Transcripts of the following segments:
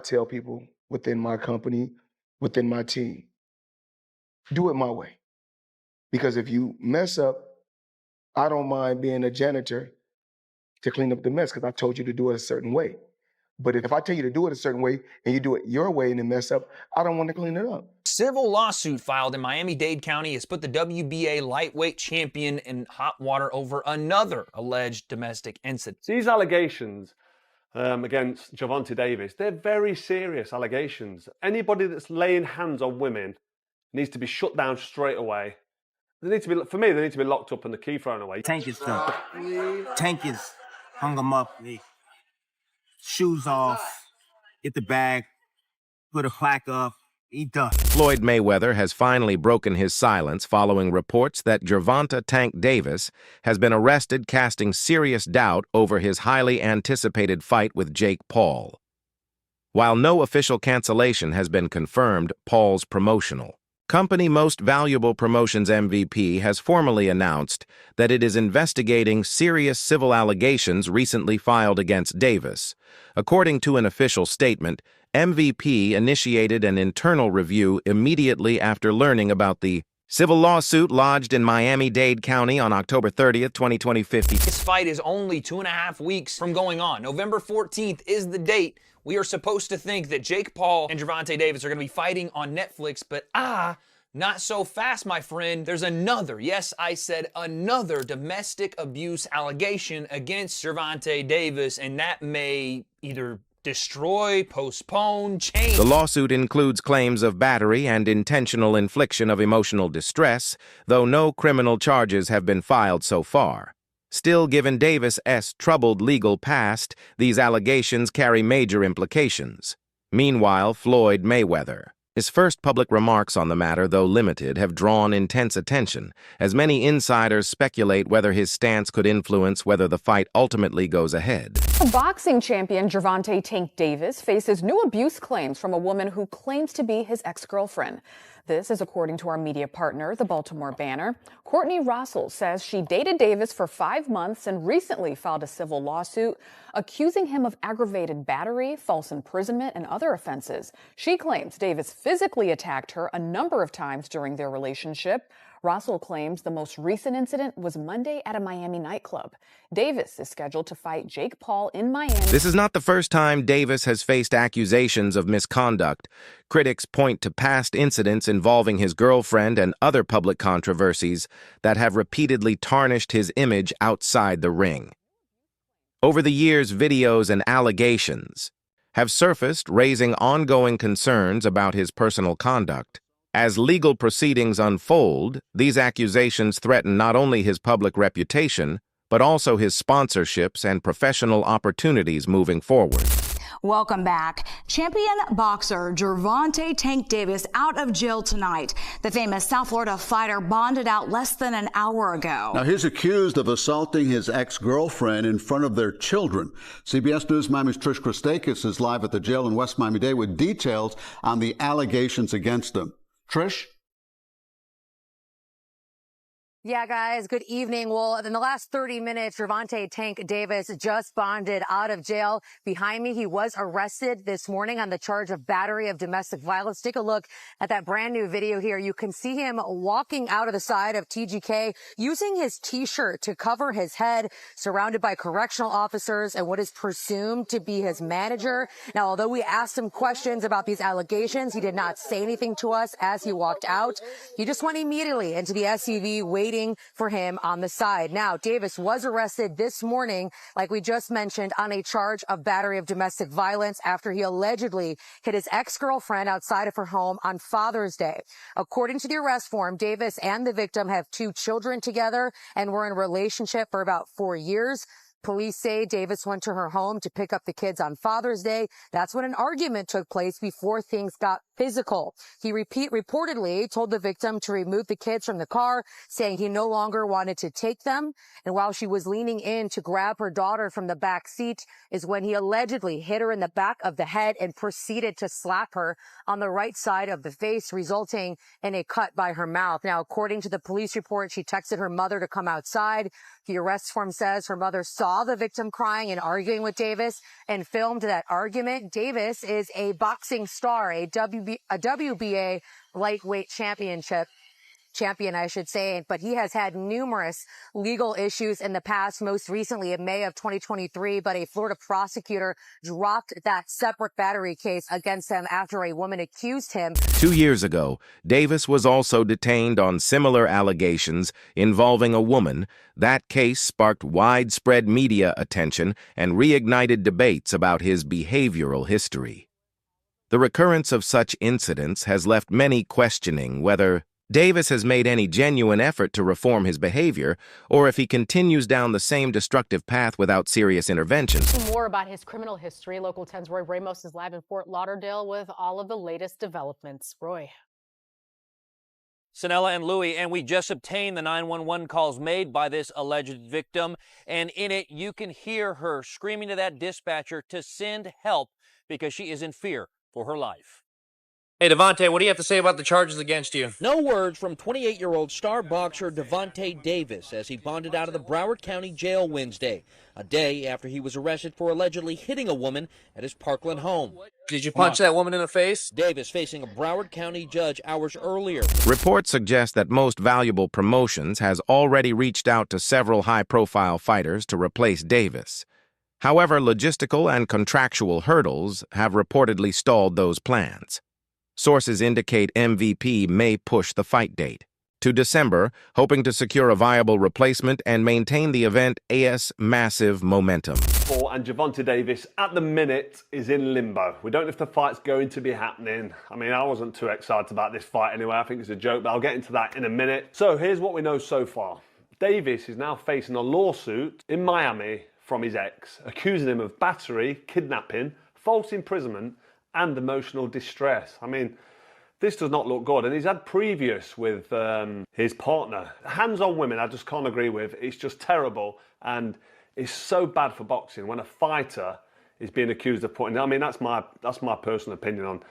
tell people within my company, within my team, do it my way. Because if you mess up, I don't mind being a janitor to clean up the mess because I told you to do it a certain way. But if I tell you to do it a certain way and you do it your way and then mess up, I don't want to clean it up. Civil lawsuit filed in Miami-Dade County has put the WBA lightweight champion in hot water over another alleged domestic incident. These allegations against Gervonta Davis, they're very serious allegations. Anybody that's laying hands on women needs to be shut down straight away. They need to be, for me, they need to be locked up and the key thrown away. Tank is hung him up, shoes off, get the bag, put a plaque up, he done. Floyd Mayweather has finally broken his silence following reports that Gervonta "Tank" Davis has been arrested, casting serious doubt over his highly anticipated fight with Jake Paul. While no official cancellation has been confirmed, Paul's promotional company Most Valuable Promotions MVP has formally announced that it is investigating serious civil allegations recently filed against Davis. According to an official statement, MVP initiated an internal review immediately after learning about the civil lawsuit lodged in Miami-Dade County on October 30th, 2020. This fight is only 2.5 weeks from going on. November 14th is the date. We are supposed to think that Jake Paul and Gervonta Davis are going to be fighting on Netflix, but not so fast, my friend. There's another, yes, I said another domestic abuse allegation against Gervonta Davis, and that may either destroy, postpone, change. The lawsuit includes claims of battery and intentional infliction of emotional distress, though no criminal charges have been filed so far. Still, given Davis's troubled legal past, these allegations carry major implications. Meanwhile, Floyd Mayweather. His first public remarks on the matter, though limited, have drawn intense attention, as many insiders speculate whether his stance could influence whether the fight ultimately goes ahead. Boxing champion Gervonta "Tank" Davis faces new abuse claims from a woman who claims to be his ex-girlfriend. This is according to our media partner, the Baltimore Banner. Courtney Russell says she dated Davis for 5 months and recently filed a civil lawsuit accusing him of aggravated battery, false imprisonment, and other offenses. She claims Davis physically attacked her a number of times during their relationship. Russell claims the most recent incident was Monday at a Miami nightclub. Davis is scheduled to fight Jake Paul in Miami. This is not the first time Davis has faced accusations of misconduct. Critics point to past incidents involving his girlfriend and other public controversies that have repeatedly tarnished his image outside the ring. Over the years, videos and allegations have surfaced, raising ongoing concerns about his personal conduct. As legal proceedings unfold, these accusations threaten not only his public reputation, but also his sponsorships and professional opportunities moving forward. Welcome back. Champion boxer Gervonta "Tank" Davis out of jail tonight. The famous South Florida fighter bonded out less than an hour ago. Now, he's accused of assaulting his ex-girlfriend in front of their children. CBS News Miami's Trish Christakis is live at the jail in West Miami-Dade with details on the allegations against him. Trish? Yeah, guys, good evening. Well, in the last 30 minutes, Gervonta "Tank" Davis just bonded out of jail. Behind me, he was arrested this morning on the charge of battery of domestic violence. Take a look at that brand new video here. You can see him walking out of the side of TGK using his T-shirt to cover his head, surrounded by correctional officers and what is presumed to be his manager. Now, although we asked him questions about these allegations, he did not say anything to us as he walked out. He just went immediately into the SUV, waiting for him on the side. Now, Davis was arrested this morning, like we just mentioned, on a charge of battery of domestic violence after he allegedly hit his ex-girlfriend outside of her home on Father's Day. According to the arrest form, Davis and the victim have 2 children together and were in a relationship for about 4 years. Police say Davis went to her home to pick up the kids on Father's Day. That's when an argument took place before things got physical. He reportedly told the victim to remove the kids from the car, saying he no longer wanted to take them. And while she was leaning in to grab her daughter from the back seat is when he allegedly hit her in the back of the head and proceeded to slap her on the right side of the face, resulting in a cut by her mouth. Now, according to the police report, she texted her mother to come outside. The arrest form says her mother saw saw the victim crying and arguing with Davis and filmed that argument. Davis is a boxing star, a WBA lightweight champion, I should say, but he has had numerous legal issues in the past, most recently in May of 2023, but a Florida prosecutor dropped that separate battery case against him after a woman accused him. 2 years ago, Davis was also detained on similar allegations involving a woman. That case sparked widespread media attention and reignited debates about his behavioral history. The recurrence of such incidents has left many questioning whether Davis has made any genuine effort to reform his behavior, or if he continues down the same destructive path without serious intervention. More about his criminal history. Local 10's Roy Ramos is live in Fort Lauderdale with all of the latest developments. Roy. Sanella and Louie, and we just obtained the 911 calls made by this alleged victim, and in it you can hear her screaming to that dispatcher to send help because she is in fear for her life. Hey, Devontae, what do you have to say about the charges against you? No words from 28-year-old star boxer Gervonta Davis as he bonded out of the Broward County Jail Wednesday, a day after he was arrested for allegedly hitting a woman at his Parkland home. Did you punch that woman in the face? Davis facing a Broward County judge hours earlier. Reports suggest that Most Valuable Promotions has already reached out to several high-profile fighters to replace Davis. However, logistical and contractual hurdles have reportedly stalled those plans. Sources indicate MVP may push the fight date to December, hoping to secure a viable replacement and maintain the event AS massive momentum. And Gervonta Davis, at the minute, is in limbo. We don't know if the fight's going to be happening. I mean, I wasn't too excited about this fight anyway. I think it's a joke, but I'll get into that in a minute. So here's what we know so far. Davis is now facing a lawsuit in Miami from his ex, accusing him of battery, kidnapping, false imprisonment, and emotional distress. I mean, this does not look good. And he's had previous with his partner. Hands on women, I just can't agree with. It's just terrible. And it's so bad for boxing when a fighter is being accused of putting... I mean, that's my personal opinion on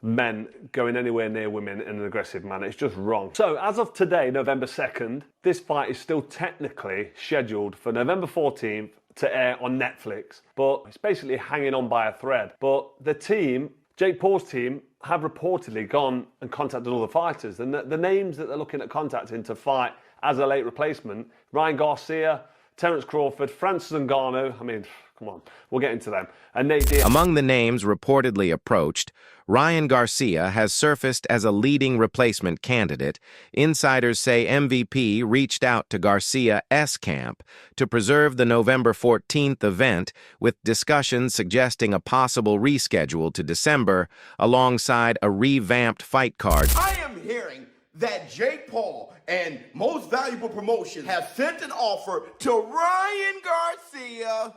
men going anywhere near women in an aggressive manner. It's just wrong. So as of today, November 2nd, this fight is still technically scheduled for November 14th to air on Netflix, but it's basically hanging on by a thread. But the team, Jake Paul's team, have reportedly gone and contacted all the fighters, and the names that they're looking at contacting to fight as a late replacement: Ryan Garcia, Terence Crawford, Francis Ngannou. I mean, come on, we'll get into them. And Nate Diaz. Among the names reportedly approached, Ryan Garcia has surfaced as a leading replacement candidate. Insiders say MVP reached out to Garcia's camp to preserve the November 14th event, with discussions suggesting a possible reschedule to December alongside a revamped fight card. I am hearing that Jake Paul and Most Valuable Promotions have sent an offer to Ryan Garcia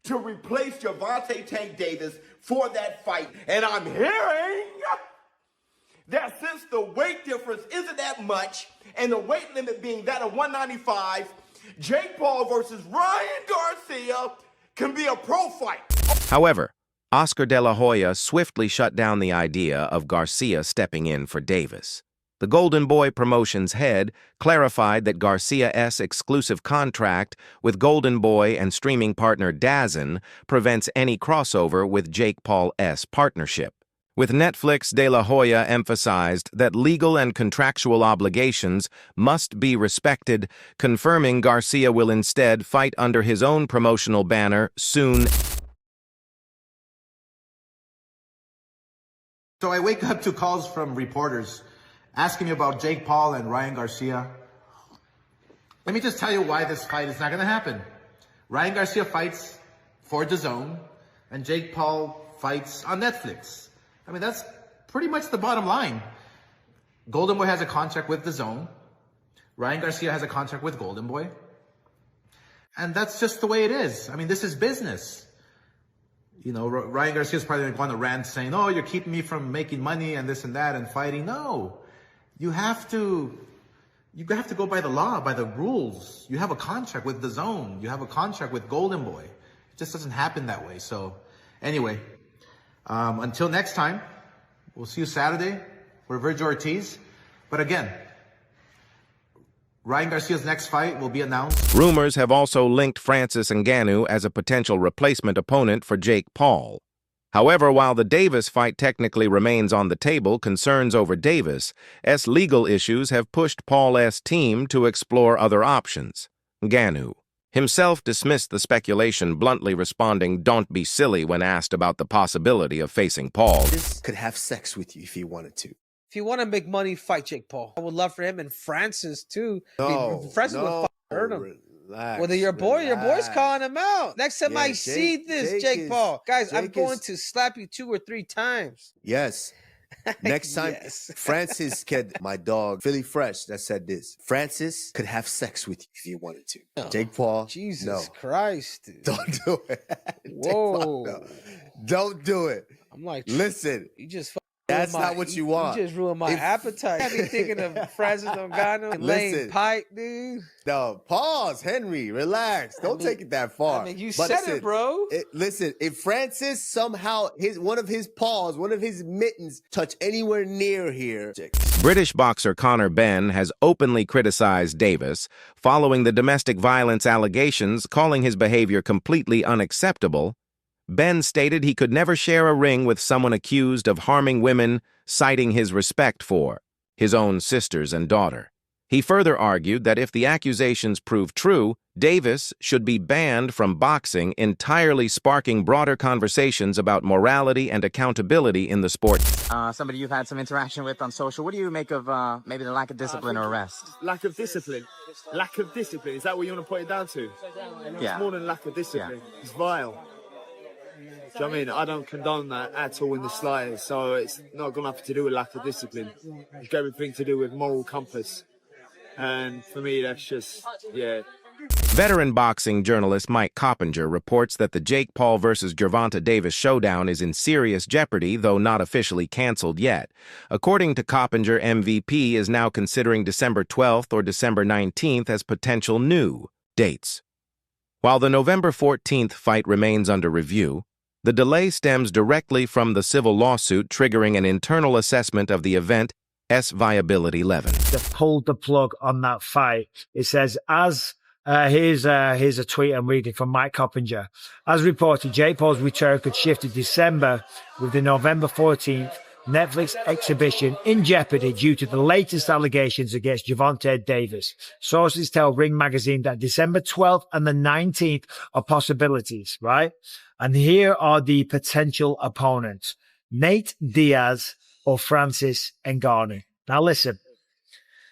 to replace Gervonta Tank Davis for that fight. And I'm hearing that since the weight difference isn't that much, and the weight limit being that of 195, Jake Paul versus Ryan Garcia can be a pro fight. However, Oscar De La Hoya swiftly shut down the idea of Garcia stepping in for Davis. The Golden Boy Promotions head clarified that Garcia's exclusive contract with Golden Boy and streaming partner DAZN prevents any crossover with Jake Paul's partnership. With Netflix, De La Hoya emphasized that legal and contractual obligations must be respected, confirming Garcia will instead fight under his own promotional banner soon. So I wake up to calls from reporters asking me about Jake Paul and Ryan Garcia. Let me just tell you why this fight is not going to happen. Ryan Garcia fights for DAZN, and Jake Paul fights on Netflix. I mean, that's pretty much the bottom line. Golden Boy has a contract with DAZN. Ryan Garcia has a contract with Golden Boy. And that's just the way it is. I mean, this is business. You know, Ryan Garcia's probably going to go on a rant saying, oh, you're keeping me from making money and this and that and fighting. No. You have to go by the law, by the rules. You have a contract with DAZN. You have a contract with Golden Boy. It just doesn't happen that way. So anyway, until next time, we'll see you Saturday for Virgil Ortiz. But again, Ryan Garcia's next fight will be announced. Rumors have also linked Francis Ngannou as a potential replacement opponent for Jake Paul. However, while the Davis fight technically remains on the table, concerns over Davis' legal issues have pushed Paul's team to explore other options. Ngannou himself dismissed the speculation, bluntly responding, "Don't be silly," when asked about the possibility of facing Paul. This could have sex with you if he wanted to. If you want to make money, fight Jake Paul. I would love for him and Francis too. Francis would hurt him. Relax, Well, your boy's calling him out. Next time I see this, Jake Paul, guys, I'm going to slap you 2 or 3 times. Yes. Next time, Francis could, my dog, Philly Fresh, that said this. Francis could have sex with you if he wanted to. Oh, Jake Paul, Jesus Christ. Dude. Don't do it. Whoa. No. Don't do it. I'm like, listen. You just That's not what you want. You just ruined my appetite. I be thinking of Francis Ngannou and laying pipe, dude. No, pause, Henry. Relax. Don't take it that far. I mean, you said it, bro. Listen, if Francis somehow one of his paws, one of his mittens touch anywhere near here. British boxer Conor Benn has openly criticized Davis following the domestic violence allegations, calling his behavior completely unacceptable. Ben stated he could never share a ring with someone accused of harming women, citing his respect for his own sisters and daughter. He further argued that if the accusations prove true, Davis should be banned from boxing, entirely sparking broader conversations about morality and accountability in the sport. Somebody you've had some interaction with on social, what do you make of maybe the lack of discipline or arrest? Lack of discipline? Lack of discipline, is that what you want to put it down to? Yeah. It's more than lack of discipline. Yeah. It's vile. Do you know what I mean? I don't condone that at all in the slightest, so it's not got nothing to do with lack of discipline. It's got everything to do with moral compass. And for me, that's just, yeah. Veteran boxing journalist Mike Coppinger reports that the Jake Paul versus Gervonta Davis showdown is in serious jeopardy, though not officially canceled yet. According to Coppinger, MVP is now considering December 12th or December 19th as potential new dates. While the November 14th fight remains under review, the delay stems directly from the civil lawsuit triggering an internal assessment of the event's viability level. They pulled the plug on that fight. It says, here's a tweet I'm reading from Mike Coppinger. As reported, Jake Paul's return could shift to December with the November 14th Netflix exhibition in jeopardy due to the latest allegations against Gervonta Davis. Sources tell Ring Magazine that December 12th and the 19th are possibilities, right? And here are the potential opponents: Nate Diaz or Francis Ngannou. Now listen,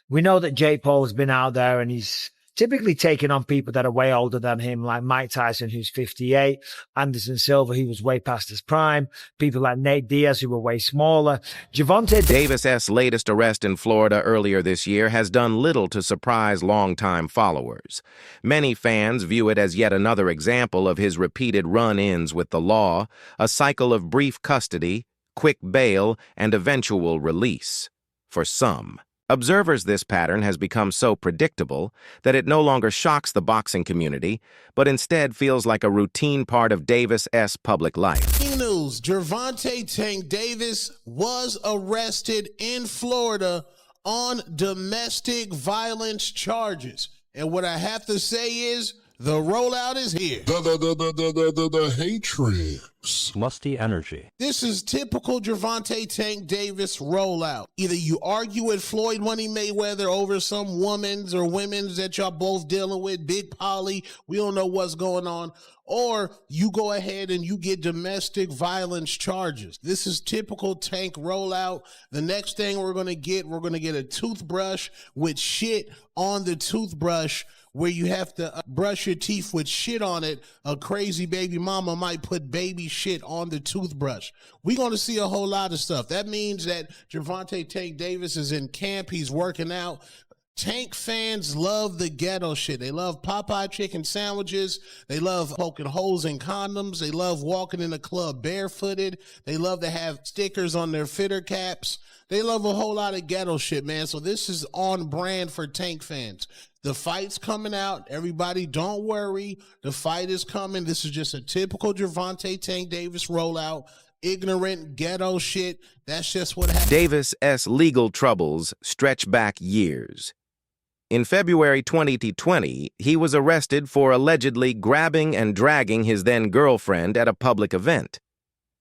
we know that Jake Paul has been out there and he's typically taking on people that are way older than him, like Mike Tyson, who's 58, Anderson Silva, who was way past his prime, people like Nate Diaz, who were way smaller. Gervonta Davis' latest arrest in Florida earlier this year has done little to surprise longtime followers. Many fans view it as yet another example of his repeated run-ins with the law, a cycle of brief custody, quick bail, and eventual release. For some observers, this pattern has become so predictable that it no longer shocks the boxing community, but instead feels like a routine part of Davis' public life. News: Gervonta Tank Davis was arrested in Florida on domestic violence charges. And what I have to say is, the rollout is here. The hatred. Musty energy. This is typical Gervonta Tank Davis rollout. Either you argue with Floyd Mayweather over some women's or women's that y'all both dealing with, Big Polly, we don't know what's going on, or you go ahead and you get domestic violence charges. This is typical Tank rollout. The next thing we're going to get a toothbrush with shit on the toothbrush, where you have to brush your teeth with shit on it. A crazy baby mama might put baby shit on the toothbrush. We're going to see a whole lot of stuff. That means that Gervonta Tank Davis is in camp. He's working out. Tank fans love the ghetto shit. They love Popeye chicken sandwiches. They love poking holes in condoms. They love walking in the club barefooted. They love to have stickers on their fitter caps. They love a whole lot of ghetto shit, man. So this is on brand for Tank fans. The fight's coming out. Everybody, don't worry. The fight is coming. This is just a typical Gervonta Tank Davis rollout. Ignorant ghetto shit. That's just what happened. Davis' legal troubles stretch back years. In February 2020, he was arrested for allegedly grabbing and dragging his then-girlfriend at a public event.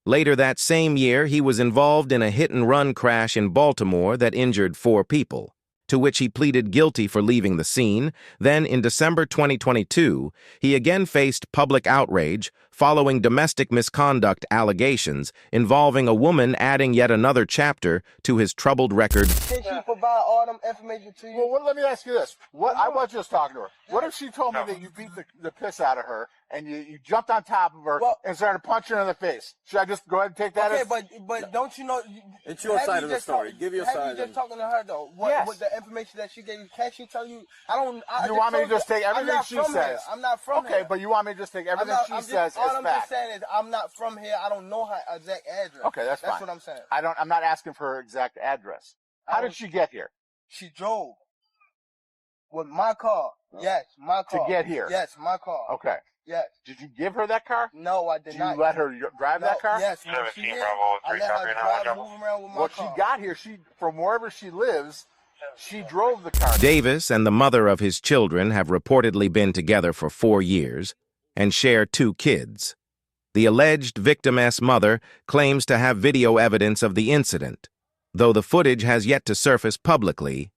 Later that same year, he was involved in a hit-and-run crash in Baltimore that injured 4 people, to which he pleaded guilty for leaving the scene. Then, in December 2022, he again faced public outrage following domestic misconduct allegations involving a woman, adding yet another chapter to his troubled record. Can she provide all them information to you? Well, let me ask you this. I was just talking to her. What if she told me that you beat the piss out of her and you jumped on top of her and started punching her in the face? Should I just go ahead and take that? Okay, but don't you know? It's your side of the story. Give your side. Have you just talking to her though? What the information that she gave you? Can't she tell you? You want me to just take everything she says? I'm not from here. Okay, but you want me to just take everything she says as fact? All I'm just saying is I'm not from here. I don't know her exact address. Okay, that's fine. That's what I'm saying. I'm not asking for her exact address. How did she get here? She drove with my car. Yes, my car. To get here? Yes, my car. Okay. Yes. Did you give her that car? No, I did not. Did you let her drive that car? Yes. I let her drive, move around with my car. She got here. From wherever she lives, she drove the car. Davis and the mother of his children have reportedly been together for 4 years and share 2 kids. The alleged victim's mother claims to have video evidence of the incident, though the footage has yet to surface publicly.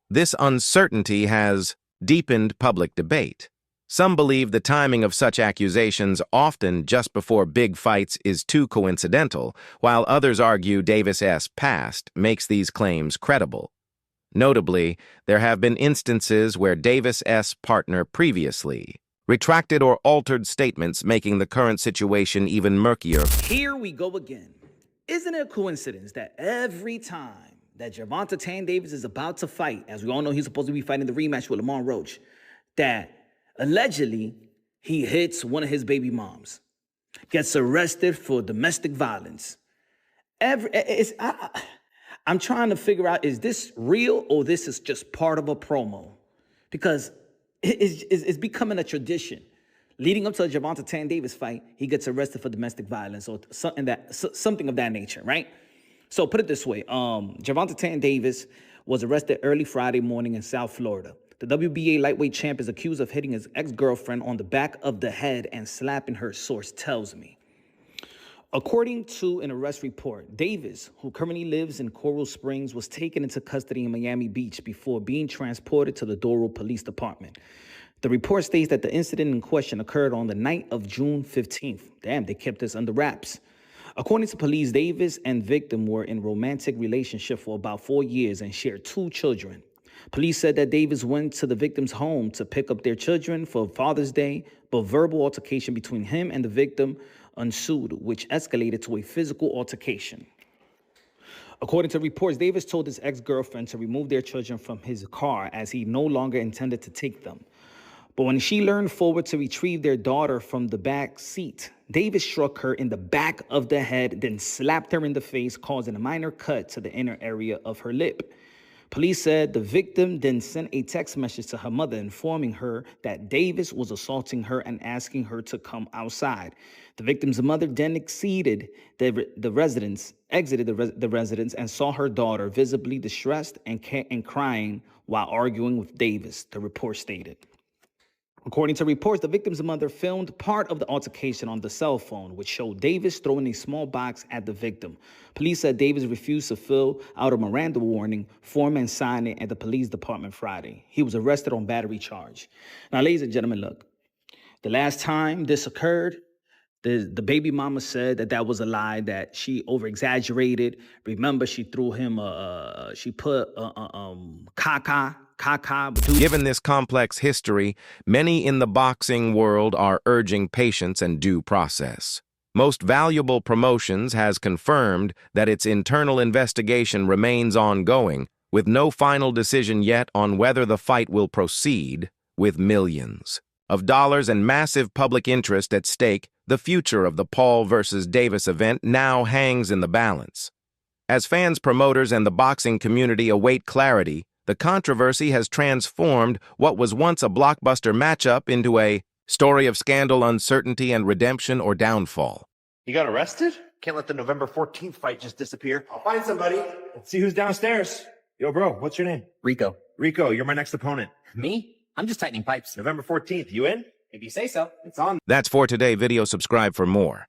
This uncertainty has deepened public debate. Some believe the timing of such accusations, often just before big fights, is too coincidental, while others argue Davis's past makes these claims credible. Notably, there have been instances where Davis's partner previously retracted or altered statements, making the current situation even murkier. Here we go again. Isn't it a coincidence that every time that Gervonta Tank Davis is about to fight, as we all know he's supposed to be fighting the rematch with Lamar Roach, that allegedly he hits one of his baby moms, gets arrested for domestic violence? I'm trying to figure out, is this real or this is just part of a promo? Because it's becoming a tradition. Leading up to the Gervonta Tank Davis fight, he gets arrested for domestic violence or something of that nature, right? So put it this way, Gervonta Tank Davis was arrested early Friday morning in South Florida. The WBA lightweight champ is accused of hitting his ex-girlfriend on the back of the head and slapping her, source tells me. According to an arrest report, Davis, who currently lives in Coral Springs, was taken into custody in Miami Beach before being transported to the Doral Police Department. The report states that the incident in question occurred on the night of June 15th. Damn, they kept this under wraps. According to police, Davis and victim were in a romantic relationship for about 4 years and shared 2 children. Police said that Davis went to the victim's home to pick up their children for Father's Day, but verbal altercation between him and the victim ensued, which escalated to a physical altercation. According to reports, Davis told his ex-girlfriend to remove their children from his car as he no longer intended to take them. But when she leaned forward to retrieve their daughter from the back seat, Davis struck her in the back of the head, then slapped her in the face, causing a minor cut to the inner area of her lip. Police said the victim then sent a text message to her mother informing her that Davis was assaulting her and asking her to come outside. The victim's mother then exited the residence and saw her daughter visibly distressed and crying while arguing with Davis, the report stated. According to reports, the victim's mother filmed part of the altercation on the cell phone, which showed Davis throwing a small box at the victim. Police said Davis refused to fill out a Miranda warning form and sign it at the police department Friday. He was arrested on battery charge. Now, ladies and gentlemen, look, the last time this occurred, the baby mama said that was a lie, that she over-exaggerated. Remember, she threw him she put caca. Given this complex history, many in the boxing world are urging patience and due process. Most Valuable Promotions has confirmed that its internal investigation remains ongoing, with no final decision yet on whether the fight will proceed. With millions of dollars and massive public interest at stake, the future of the Paul versus Davis event now hangs in the balance. As fans, promoters, and the boxing community await clarity, the controversy has transformed what was once a blockbuster matchup into a story of scandal, uncertainty, and redemption or downfall. You got arrested? Can't let the November 14th fight just disappear. I'll find somebody. Let's see who's downstairs. Yo, bro, what's your name? Rico. Rico, you're my next opponent. Me? I'm just tightening pipes. November 14th, you in? If you say so, it's on. That's for today. Video subscribe for more.